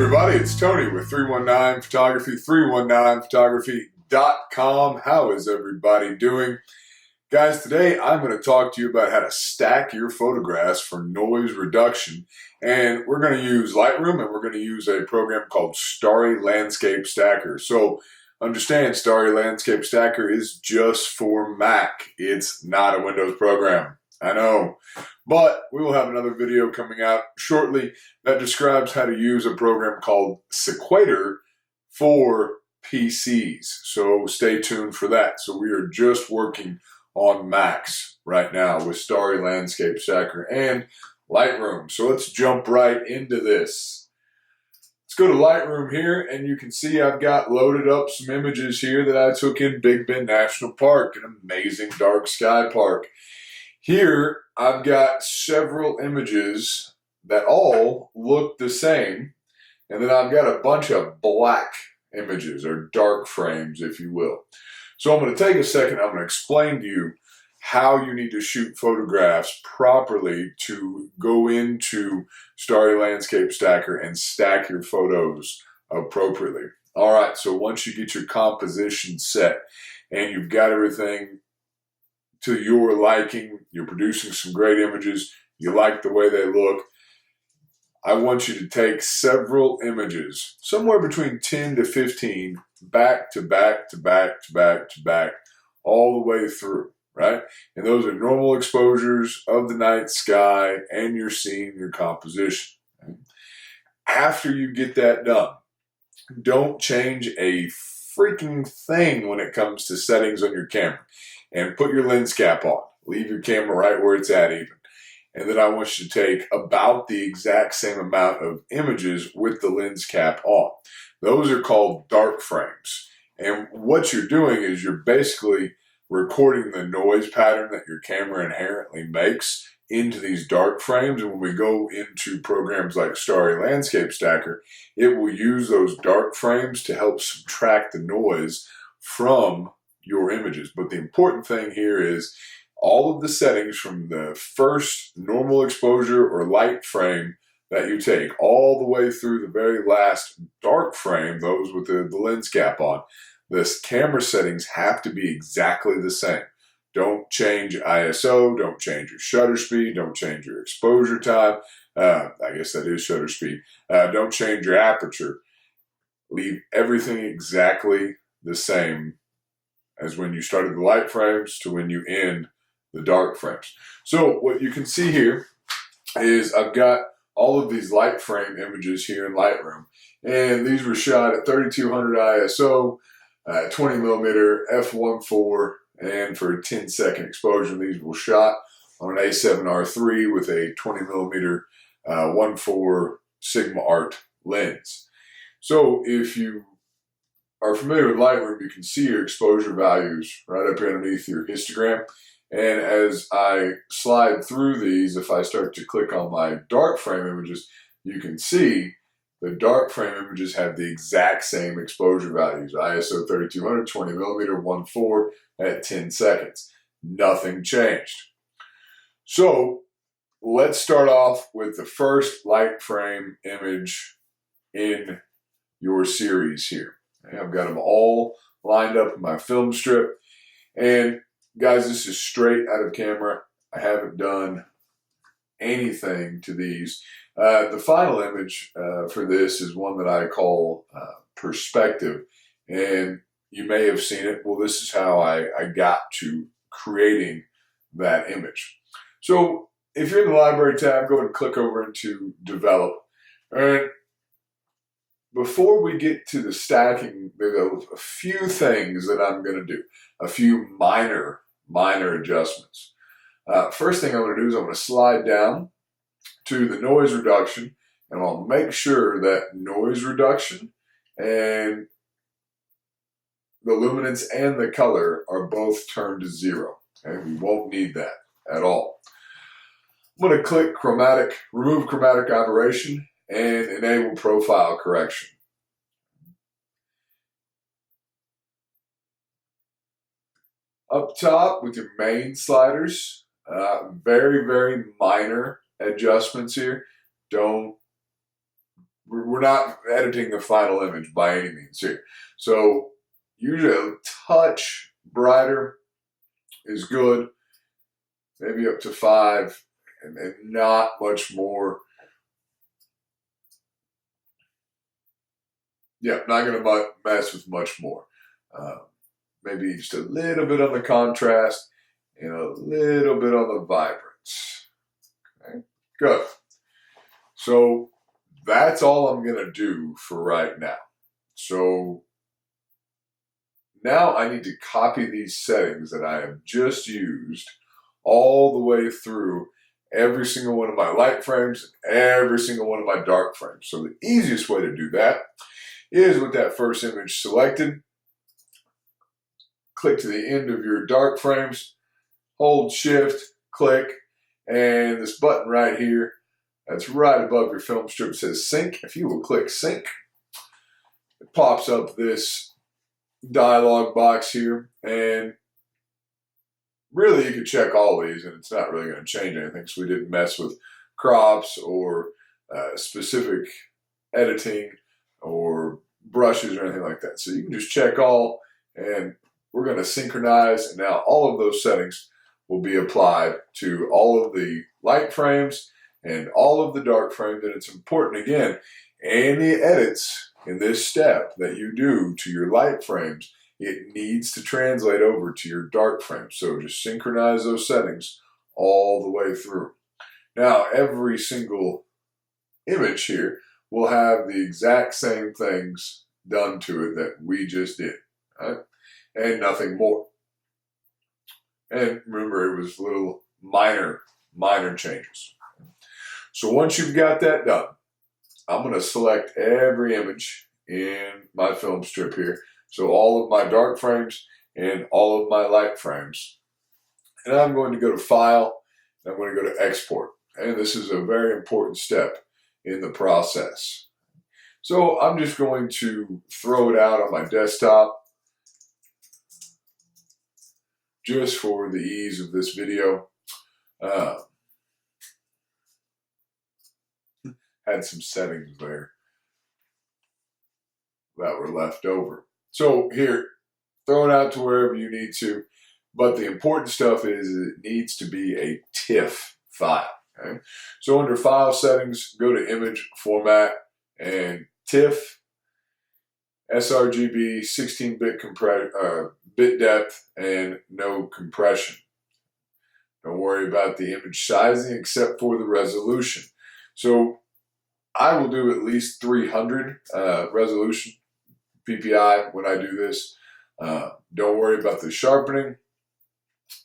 everybody, it's Tony with 319 Photography, 319photography.com. How is everybody doing? Guys, today I'm going to talk to you about how to stack your photographs for noise reduction. And we're going to use Lightroom, and we're going to use a program called Starry Landscape Stacker. So understand, Starry Landscape Stacker is just for Mac. It's not a Windows program. I know. But we will have another video coming out shortly that describes how to use a program called Sequator for PCs. So stay tuned for that. So we are just working on Macs right now with Starry Landscape Stacker and Lightroom. So let's jump right into this. Let's go to Lightroom here, and you can see I've got loaded up some images here that I took in Big Bend National Park, an amazing dark sky park. Here, I've got several images that all look the same, and then I've got a bunch of black images, or dark frames, if you will. So I'm going to take a second, I'm going to explain to you how you need to shoot photographs properly to go into Starry Landscape Stacker and stack your photos appropriately. All right, so once you get your composition set and you've got everything to your liking, you're producing some great images, you like the way they look, I want you to take several images, somewhere between 10 to 15, back to back to back to back to back, all the way through, right? And those are normal exposures of the night sky, and you're seeing your composition. Right? After you get that done, don't change a freaking thing when it comes to settings on your camera. And put your lens cap on. Leave your camera right where it's at even. And then I want you to take about the exact same amount of images with the lens cap on. Those are called dark frames. And what you're doing is you're basically recording the noise pattern that your camera inherently makes into these dark frames. And when we go into programs like Starry Landscape Stacker, it will use those dark frames to help subtract the noise from your images. But the important thing here is all of the settings from the first normal exposure or light frame that you take all the way through the very last dark frame, those with the lens cap on, the camera settings have to be exactly the same. Don't change ISO, don't change your shutter speed, don't change your exposure time. I guess that is shutter speed. Don't change your aperture. Leave everything exactly the same as when you started the light frames to when you end the dark frames. So what you can see here is I've got all of these light frame images here in Lightroom, and these were shot at 3200 ISO, 20 millimeter f1.4, and for a 10-second exposure. These were shot on an A7R III with a 20 millimeter 1.4 Sigma Art lens. So if you are familiar with Lightroom, you can see your exposure values right up underneath your histogram. And as I slide through these, if I start to click on my dark frame images, you can see the dark frame images have the exact same exposure values. ISO 3200, 20 millimeter, 1.4 at 10 seconds. Nothing changed. So let's start off with the first light frame image in your series here. I've got them all lined up in my film strip. And guys, this is straight out of camera. I haven't done anything to these. The final image for this is one that I call perspective. And you may have seen it. Well, this is how I got to creating that image. So if you're in the library tab, go ahead and click over into develop. And before we get to the stacking, there's a few things that I'm going to do, a few minor adjustments. First thing I'm going to do is I'm going to slide down to the noise reduction, and I'll make sure that noise reduction and the luminance and the color are both turned to 0. Okay? We won't need that at all. I'm going to click remove chromatic aberration, and enable profile correction. Up top with your main sliders, very, very minor adjustments here. Don't we're not editing the final image by any means here. So usually a touch brighter is good, maybe up to 5, and not much more. Yeah, not going to mess with much more. Maybe just a little bit on the contrast and a little bit on the vibrance. Okay, good. So that's all I'm going to do for right now. So now I need to copy these settings that I have just used all the way through every single one of my light frames, every single one of my dark frames. So the easiest way to do that is with that first image selected, click to the end of your dark frames, hold shift, click, and this button right here, that's right above your film strip, says sync. If you will click sync, it pops up this dialog box here, and really you can check all these and it's not really going to change anything, so we didn't mess with crops or specific editing or brushes or anything like that. So you can just check all, and we're going to synchronize, and now all of those settings will be applied to all of the light frames and all of the dark frames. And it's important, again, any edits in this step that you do to your light frames, it needs to translate over to your dark frames. So just synchronize those settings all the way through. Now, every single image here will have the exact same things done to it that we just did, right? And nothing more. And remember, it was little minor changes. So once you've got that done, I'm going to select every image in my film strip here. So all of my dark frames and all of my light frames. And I'm going to go to File, and I'm going to go to Export. And this is a very important step in the process. So I'm just going to throw it out on my desktop just for the ease of this video. Had some settings there that were left over. So here, throw it out to wherever you need to. But the important stuff is it needs to be a TIFF file. Okay? So under File Settings, go to Image Format and TIFF, sRGB, 16-bit bit depth, and no compression. Don't worry about the image sizing except for the resolution. So I will do at least 300 resolution PPI when I do this. Don't worry about the sharpening.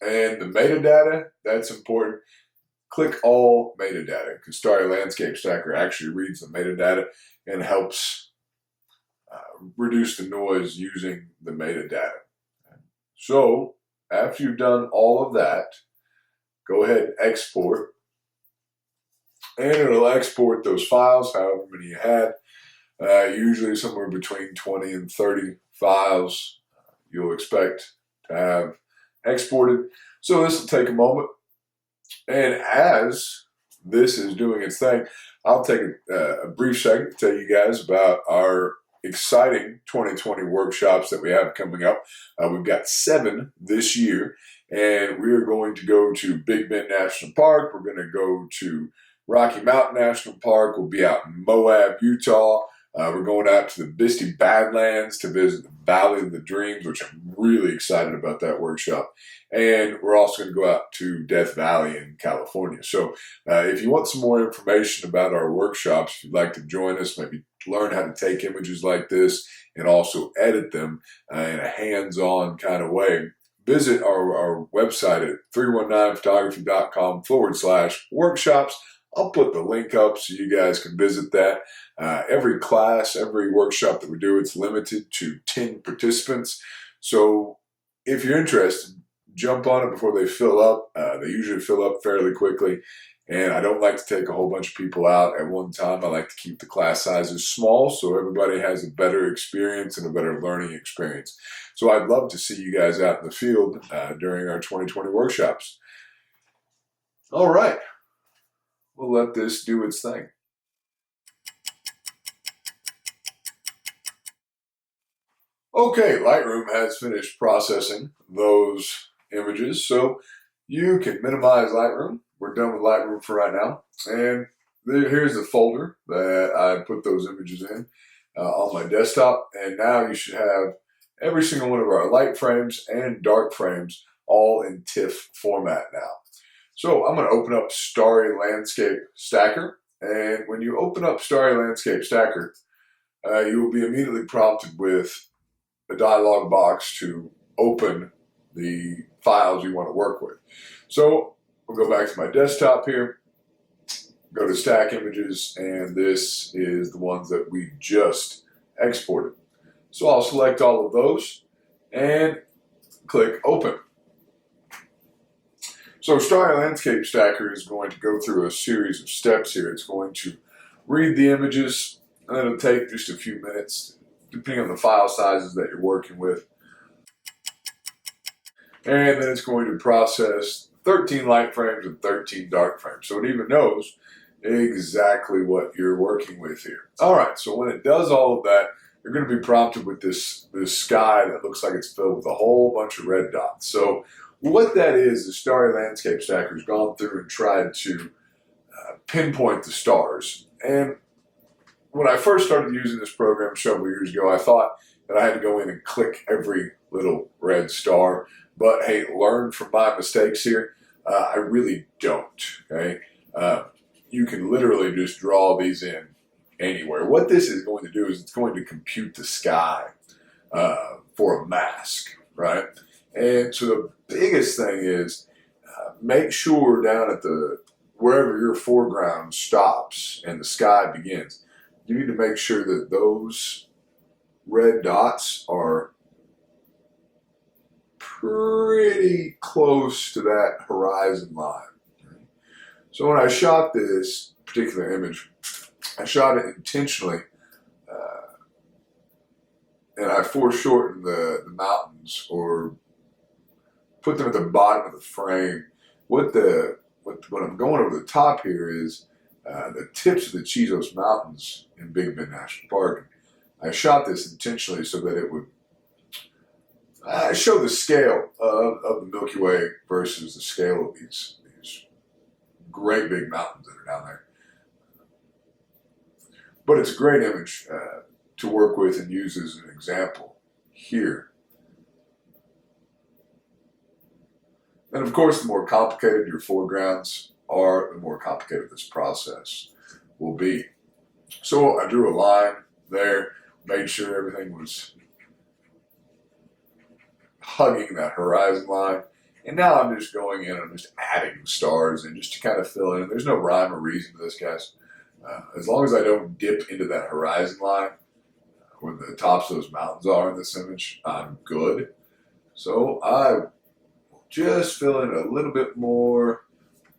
And the metadata, that's important. Click all metadata, because Starry Landscape Stacker actually reads the metadata and helps reduce the noise using the metadata. So after you've done all of that, go ahead and export. And it'll export those files, however many you had. Usually somewhere between 20 and 30 files you'll expect to have exported. So this will take a moment. And as this is doing its thing, I'll take a brief second to tell you guys about our exciting 2020 workshops that we have coming up. We've got 7 this year, and we are going to go to Big Bend National Park. We're going to go to Rocky Mountain National Park. We'll be out in Moab, Utah. We're going out to the Bisty Badlands to visit the Valley of the Dreams, which I'm really excited about that workshop. And we're also going to go out to Death Valley in California. So if you want some more information about our workshops, if you'd like to join us, maybe learn how to take images like this and also edit them in a hands-on kind of way, visit our website at 319photography.com/workshops. I'll put the link up so you guys can visit that. Every class, every workshop that we do, it's limited to 10 participants. So if you're interested, jump on it before they fill up. They usually fill up fairly quickly. And I don't like to take a whole bunch of people out at one time. I like to keep the class sizes small so everybody has a better experience and a better learning experience. So I'd love to see you guys out in the field during our 2020 workshops. All right. We'll let this do its thing. Okay, Lightroom has finished processing those images, so you can minimize Lightroom. We're done with Lightroom for right now. And here's the folder that I put those images in on my desktop. And now you should have every single one of our light frames and dark frames all in TIFF format now. So I'm going to open up Starry Landscape Stacker. And when you open up Starry Landscape Stacker, you will be immediately prompted with a dialog box to open the files you want to work with. So we'll go back to my desktop here, go to Stack Images, and this is the ones that we just exported. So I'll select all of those and click Open. So Starry Landscape Stacker is going to go through a series of steps here. It's going to read the images, and it'll take just a few minutes depending on the file sizes that you're working with. And then it's going to process 13 light frames and 13 dark frames. So it even knows exactly what you're working with here. All right, so when it does all of that, you're going to be prompted with this sky that looks like it's filled with a whole bunch of red dots. So what that is, the Starry Landscape Stacker has gone through and tried to pinpoint the stars. And when I first started using this program several years ago, I thought that I had to go in and click every little red star. But hey, learn from my mistakes here. I really don't, okay? You can literally just draw these in anywhere. What this is going to do is it's going to compute the sky for a mask, right? And so the biggest thing is make sure down at wherever your foreground stops and the sky begins, you need to make sure that those red dots are pretty close to that horizon line. So when I shot this particular image, I shot it intentionally, and I foreshortened the mountains or put them at the bottom of the frame. What I'm going over the top here is the tips of the Chisos Mountains in Big Bend National Park. I shot this intentionally so that it would show the scale of the Milky Way versus the scale of these great big mountains that are down there. But it's a great image to work with and use as an example here. And of course, the more complicated your foregrounds are, the more complicated this process will be. So I drew a line there, made sure everything was hugging that horizon line. And now I'm just going in and just adding stars and just to kind of fill in. There's no rhyme or reason to this, guys. As long as I don't dip into that horizon line where the tops of those mountains are in this image, I'm good. So I just fill in a little bit more,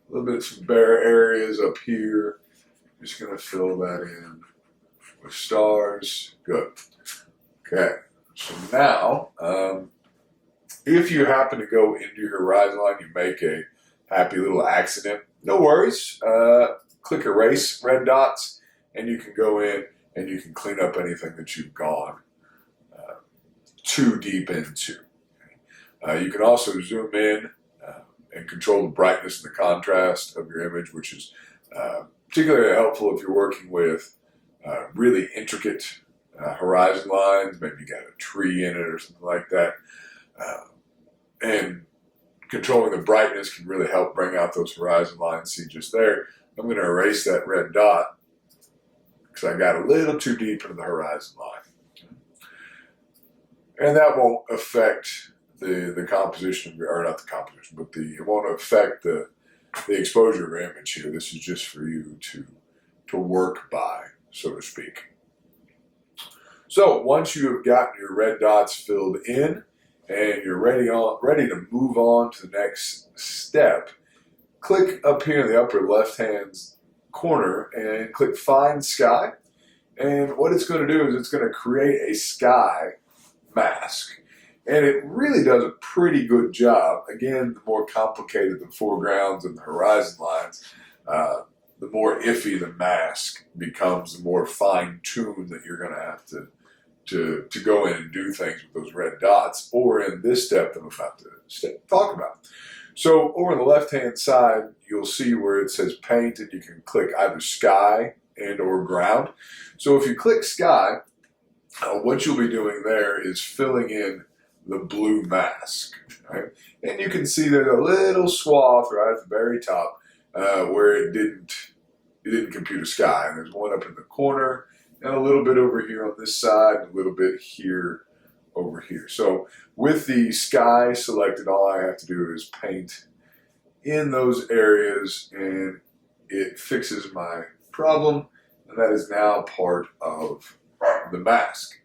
a little bit some bare areas up here. Just going to fill that in with stars. Good. Okay. So now, if you happen to go into your horizon line, you make a happy little accident, no worries. Click Erase Red Dots, and you can go in and you can clean up anything that you've gone too deep into. You can also zoom in and control the brightness and the contrast of your image, which is particularly helpful if you're working with really intricate horizon lines. Maybe you got a tree in it or something like that. And controlling the brightness can really help bring out those horizon lines. See just there, I'm going to erase that red dot because I got a little too deep into the horizon line. And that won't affect the composition of your, or not the composition, but it won't affect the exposure of your image here. This is just for you to work by, so to speak. So once you have gotten your red dots filled in and you're ready to move on to the next step, click up here in the upper left-hand corner and click Find Sky. And what it's going to do is it's going to create a sky mask. And it really does a pretty good job. Again, the more complicated the foregrounds and the horizon lines, the more iffy the mask becomes, the more fine-tuned that you're going to have to go in and do things with those red dots, or in this step that I'm about to talk about. So over on the left-hand side, you'll see where it says paint, and you can click either sky and or ground. So if you click sky, what you'll be doing there is filling in the blue mask, right? And you can see there's a little swath right at the very top where it didn't compute a sky. And there's one up in the corner, and a little bit over here on this side, and a little bit here over here. So with the sky selected, all I have to do is paint in those areas, and it fixes my problem, and that is now part of the mask.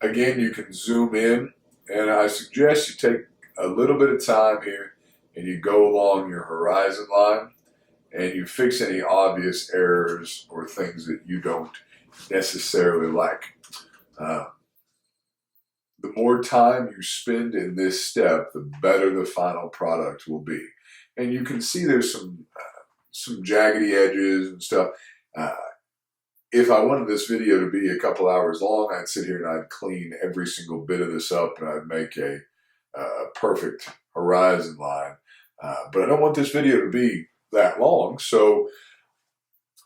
Again, you can zoom in, and I suggest you take a little bit of time here and you go along your horizon line and you fix any obvious errors or things that you don't necessarily like. The more time you spend in this step, the better the final product will be. And you can see there's some jaggedy edges and stuff. If I wanted this video to be a couple hours long, I'd sit here and I'd clean every single bit of this up, and I'd make a perfect horizon line. But I don't want this video to be that long, so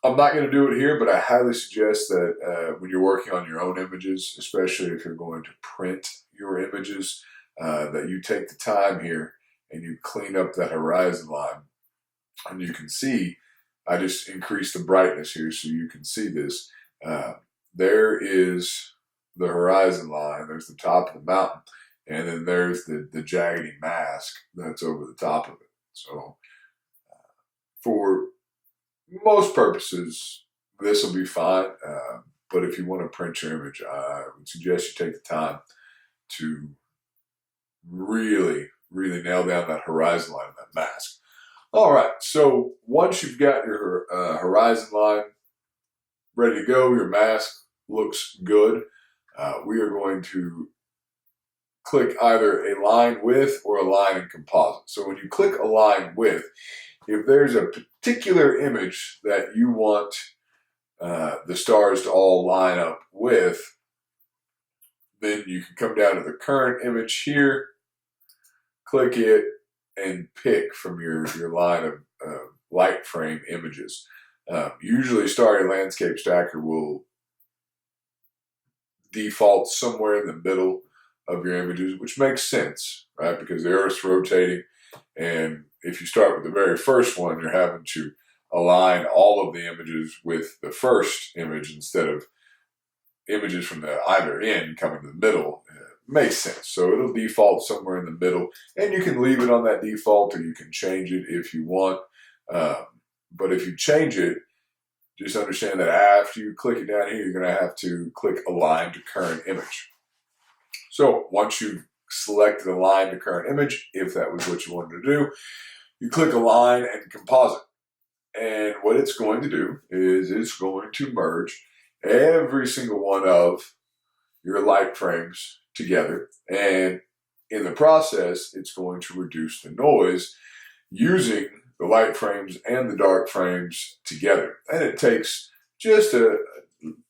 I'm not going to do it here, but I highly suggest that when you're working on your own images, especially if you're going to print your images, that you take the time here and you clean up that horizon line. And you can see, I just increased the brightness here so you can see this. There is the horizon line, there's the top of the mountain, and then there's the jaggedy mask that's over the top of it. So for most purposes, this will be fine. But if you want to print your image, I would suggest you take the time to really, really nail down that horizon line and that mask. All right, so once you've got your horizon line ready to go, your mask looks good, we are going to click either a line with or a line in composite. So when you click a line with, if there's a particular image that you want the stars to all line up with, then you can come down to the current image here, click it, and pick from your line of light frame images. Usually Starry Landscape Stacker will default somewhere in the middle of your images, which makes sense, right? Because the Earth's rotating, and if you start with the very first one, you're having to align all of the images with the first image instead of images from the either end coming to the middle. Makes sense. So it'll default somewhere in the middle, and you can leave it on that default or you can change it if you want. But if you change it, just understand that after you click it down here, you're going to have to click Align to Current Image. So once you've selected Align to Current Image, if that was what you wanted to do, you click Align and Composite. And what it's going to do is it's going to merge every single one of your light frames together, and in the process it's going to reduce the noise using the light frames and the dark frames together. And it takes just a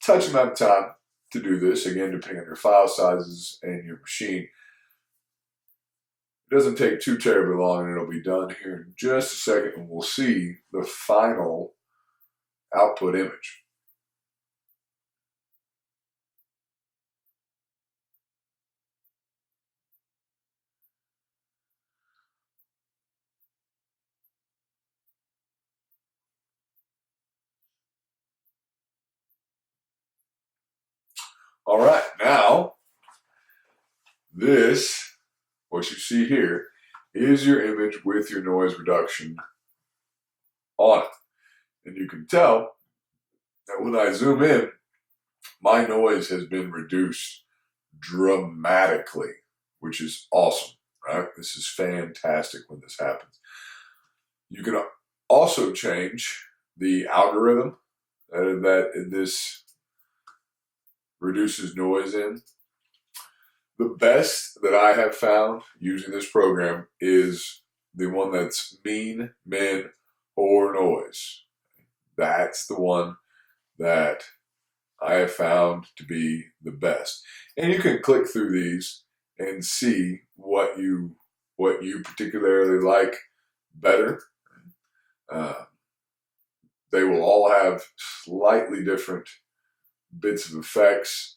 touch amount of time to do this, again depending on your file sizes and your machine. It doesn't take too terribly long, and it'll be done here in just a second, and we'll see the final output image. All right, now this, what you see here, is your image with your noise reduction on it. And you can tell that when I zoom in, my noise has been reduced dramatically, which is awesome, right? This is fantastic when this happens. You can also change the algorithm that this reduces noise in. The best that I have found using this program is the one that's mean, min, or noise. That's the one that I have found to be the best. And you can click through these and see what you particularly like better. They will all have slightly different bits of effects.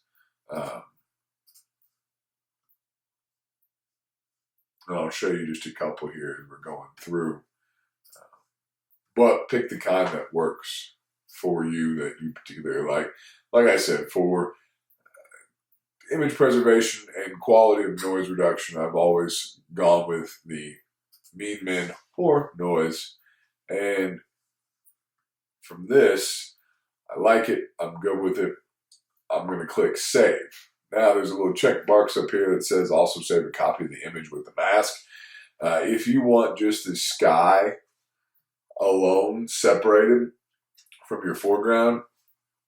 And I'll show you just a couple here as we're going through. But pick the kind that works for you, that you particularly like. Like I said, for image preservation and quality of noise reduction, I've always gone with the Mean Men or Noise. And from this, I like it, I'm good with it, I'm going to click Save. Now there's a little check box up here that says also save a copy of the image with the mask. If you want just the sky alone separated from your foreground,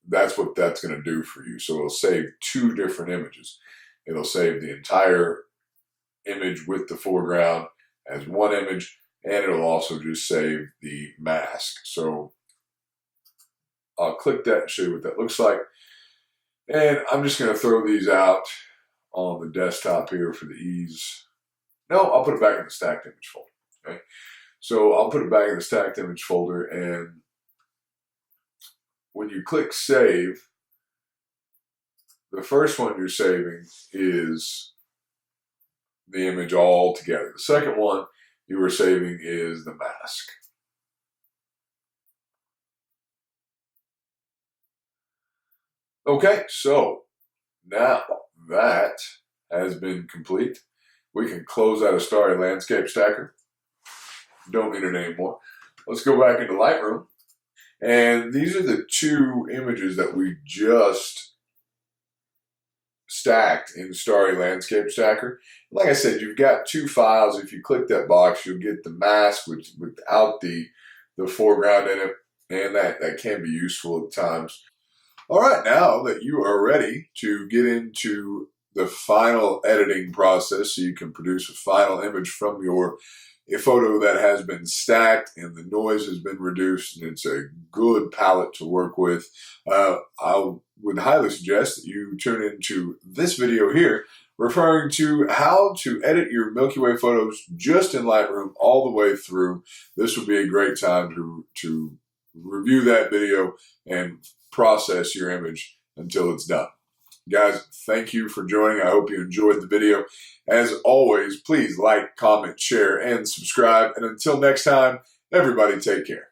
that's what that's going to do for you. So it'll save two different images. It'll save the entire image with the foreground as one image, and it'll also just save the mask. So I'll click that and show you what that looks like. And I'm just going to throw these out on the desktop here for the ease. No, I'll put it back in the stacked image folder. Okay? So I'll put it back in the stacked image folder, and when you click Save, the first one you're saving is the image all together. The second one you are saving is the mask. Okay, so now that has been complete, we can close out a Starry Landscape Stacker. Don't need it anymore. Let's go back into Lightroom. And these are the two images that we just stacked in Starry Landscape Stacker. Like I said, you've got two files. If you click that box, you'll get the mask without the foreground in it, and that can be useful at times. All right, now that you are ready to get into the final editing process so you can produce a final image from your photo that has been stacked and the noise has been reduced and it's a good palette to work with, I would highly suggest that you tune into this video here referring to how to edit your Milky Way photos just in Lightroom all the way through. This would be a great time to review that video and process your image until it's done. Guys, thank you for joining. I hope you enjoyed the video. As always, please like, comment, share, and subscribe. And until next time, everybody take care.